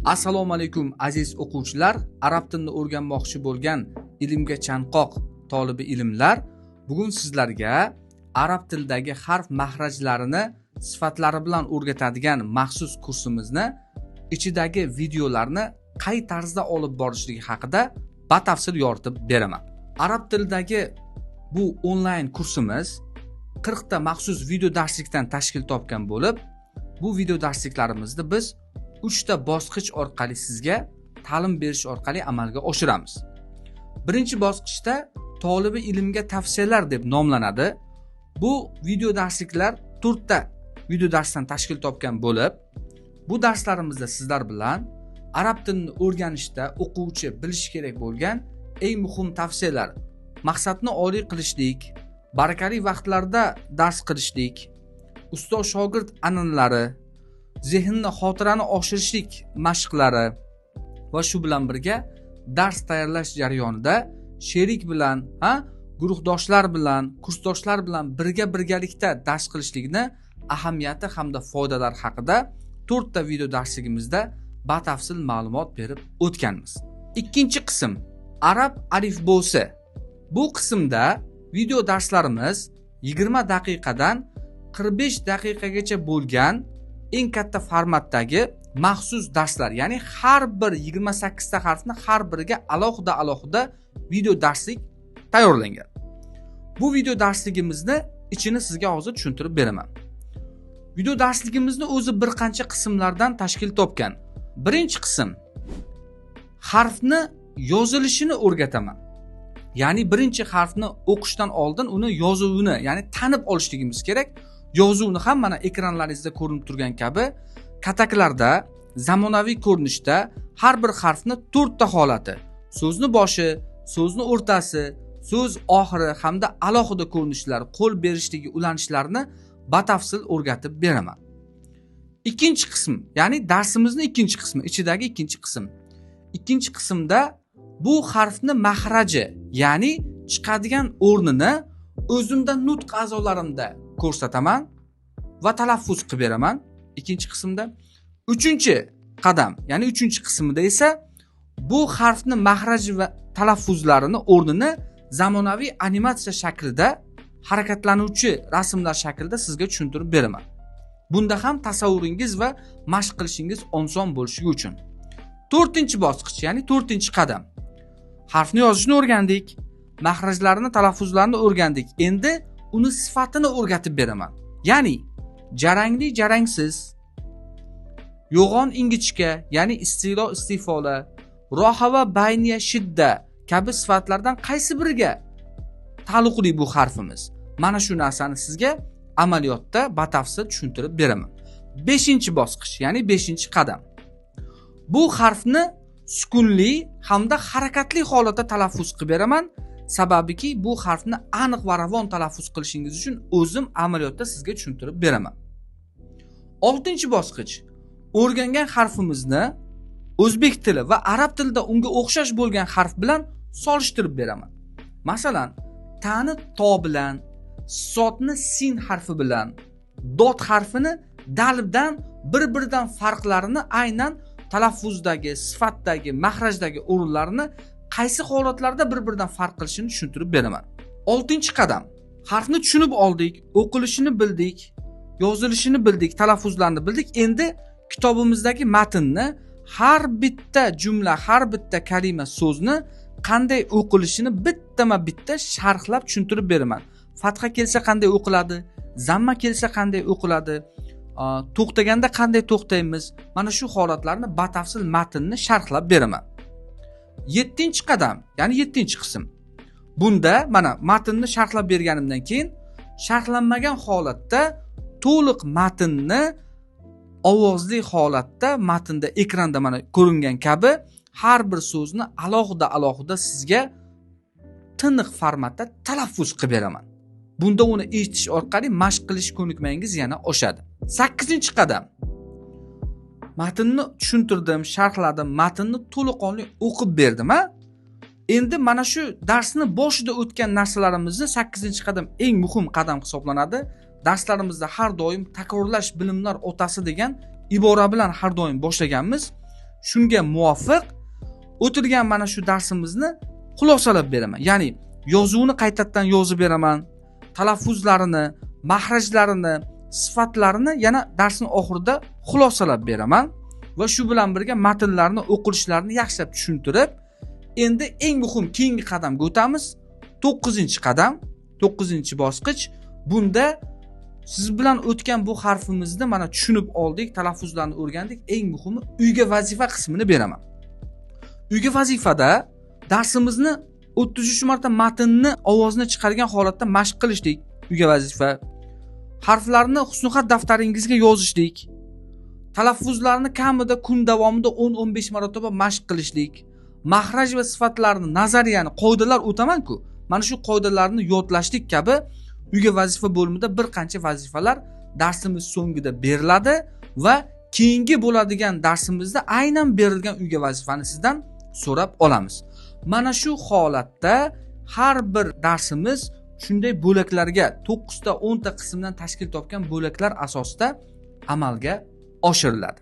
Assalomu alaykum aziz o'quvchilar, arab tilini o'rganmoqchi bo'lgan ilmga chanqoq tolibi ilmlar, bugun sizlarga arab tilidagi harf mahrajlarini sifatlari bilan o'rgatadigan maxsus kursimizni ichidagi videolarni qay tarzda olib borishligi haqida batafsil yoritib beraman. Arab tilidagi bu onlayn kursimiz 40 ta maxsus video darslikdan tashkil topgan bo'lib, bu video darsliklarimizni biz 3 ta bosqich orqali sizga ta'lim berish orqali amalga oshiramiz. Birinchi bosqichda tolibi ilmga tavsiyalar deb nomlanadi. Bu video darsliklar 4 ta video darsdan tashkil topgan bo'lib, bu darslarimizda sizlar bilan arab tilini o'rganishda o'quvchi bilish kerak bo'lgan eng muhim tavsiyalar, maqsadni oliy qilishlik, barakali vaqtlarda dars qilishlik, ustoz shogird an'analari, zehnni xotirani oshirishlik mashqlari va shu bilan birga dars tayyorlash jarayonida sherik bilan, guruhdoshlar bilan, kursdoshlar bilan birgalikda dars qilishlikni ahamiyati hamda foydalari haqida 4 ta video darsligimizda batafsil ma'lumot berib o'tganmiz. Ikkinchi qism arab alifbosi. Bu qismda video darslarimiz 20 daqiqadan 45 daqiqagacha bo'lgan eng katta formatdagi maxsus darslar, ya'ni har bir 28 ta harfni har biriga alohida video darslik tayyorlangan. Bu video darsligimizni ichini sizga hozir tushuntirib beraman. Video darsligimizni o'zi bir qancha qismlardan tashkil topgan. Birinchi qism harfni yozilishini o'rgataman. Ya'ni birinchi harfni o'qishdan oldin uni yozuvini, ya'ni tanib olishligimiz kerak. Yozuvni ham mana ekranlaringizda ko'rinib turgan kabi kataklarda zamonaviy ko'rinishda har bir harfni 4 ta holati, so'zni boshi, so'zni o'rtasi, so'z oxiri hamda alohida ko'rinishlar, qo'l berishdagi ulanishlarini batafsil o'rgatib beraman. Ikkinchi qism, ya'ni darsimizning ikkinchi qismi, ichidagi ikkinchi qism. Ikkinchi qismda bu harfni mahraji, ya'ni chiqadigan o'rnini o'zimda nutq a'zolarimda ko'rsataman va talaffuz qilib beraman. Ikkinchi qismda. Uchinchi qadam, ya'ni uchinchi qismida esa bu harfni mahraji va talaffuzlarini o'rnini zamonaviy animatsiya shaklida, harakatlanuvchi rasmlar shaklida sizga tushuntirib beraman. Bunda ham tasavvuringiz va mashq qilishingiz oson bo'lishi uchun. 4-chi bosqich, ya'ni 4-chi qadam. Harfni yozishni o'rgandik, mahrajlarini, talaffuzlarini o'rgandik. Endi uni sifatini o'rgatib beraman. Ya'ni jarangli, jarangsiz, yo'g'on, ingichka, ya'ni istilo, istifola, roha va bayniya, shidda kabi sifatlardan qaysi biriga taalluqli bu harfimiz? Mana shu narsani sizga amaliyotda batafsil tushuntirib beraman. 5-chi bosqich, ya'ni 5-chi qadam. Bu harfni sukunli hamda harakatli holatda talaffuz qilib beraman. Sababiki bu harfni aniq va ravon talaffuz qilishingiz uchun o'zim amaliyotda sizga tushuntirib beraman. 6-chi bosqich. O'rgangan harfimizni o'zbek tili va arab tilida unga o'xshash bo'lgan harf bilan solishtirib beraman. Masalan, ta'ni to bilan, sodni sin harfi bilan, dot harfini daldan bir-biridan farqlarini aynan talaffuzdagi, sifatdagi, mahrajdagi o'rinlarini qaysi holatlarda bir-biridan farq qilishini tushuntirib beraman. 6-chi qadam. Harfni tushunib oldik, o'qilishini bildik, yozilishini bildik, talaffuzlarini bildik. Endi kitobimizdagi matnni har bitta jumla, har bitta kalima, so'zni qanday o'qilishini bittama-bitta sharhlab tushuntirib beraman. Fatha kelsa qanday o'qiladi, zamma kelsa qanday o'qiladi, to'xtaganda qanday to'xtaymiz? Mana shu holatlarni batafsil matnni sharhlab beraman. 7-chi qadam, ya'ni 7-chi qism. Bunda mana matnni sharhlab berganimdan keyin sharhlanmagan holatda to'liq matnni ovozli holatda matnda ekranda mana ko'ringan kabi har bir so'zni alohida sizga tiniq formatda talaffuz qilib beraman. Bunda uni eshitish orqali mashq qilish ko'nikmangiz yana oshadi. 8-chi qadam. Matnni tushuntirdim, sharhladim, matnni to'liqonli o'qib berdim, Endi mana shu darsni boshida o'tgan narsalarimizni 8-qadam eng muhim qadam hisoblanadi. Darslarimizda har doim takrorlash bilimlar otasi degan ibora bilan har doim boshlaganmiz. shunga muvofiq o'tilgan mana shu darsimizni xulosalab beraman. Ya'ni yozuvni qaytadan yozib beraman, talaffuzlarini, mahrajlarini, sifatlarini yana darsning oxirida xulosalab beraman va shu bilan birga matnlarni o'qilishlarini yaxshilab tushuntirib, endi eng muhim keyingi qadamga o'tamiz. 9-qadam, 9-bosqich. Bunda siz bilan o'tgan bu harfimizni mana tushunib oldik, talaffuzlarni o'rgandik. Eng muhimi uyga vazifa qismini beraman. Uyga vazifada darsimizni 33 marta matnni ovozini chiqargan holatda mashq qilishdik. Uyga vazifa. Harflarni husnixat daftaringizga yozishdik. Talaffuzlarni kamida kun davomida 10-15 marotaba mashq qilishdik. Mahraj va sifatlarni, nazariyani, qoidalar o'taman-ku. Mana shu qoidalarni yodlashlik kabi uyga vazifa bo'limida bir qancha vazifalar darsimiz so'ngida beriladi va keyingi bo'ladigan darsimizda aynan berilgan uyga vazifani sizdan so'rab olamiz. Mana shu holatda har bir darsimiz shunday bo'laklarga 9 ta 10 ta qismdan tashkil topgan bo'laklar asosida amalga oshiriladi.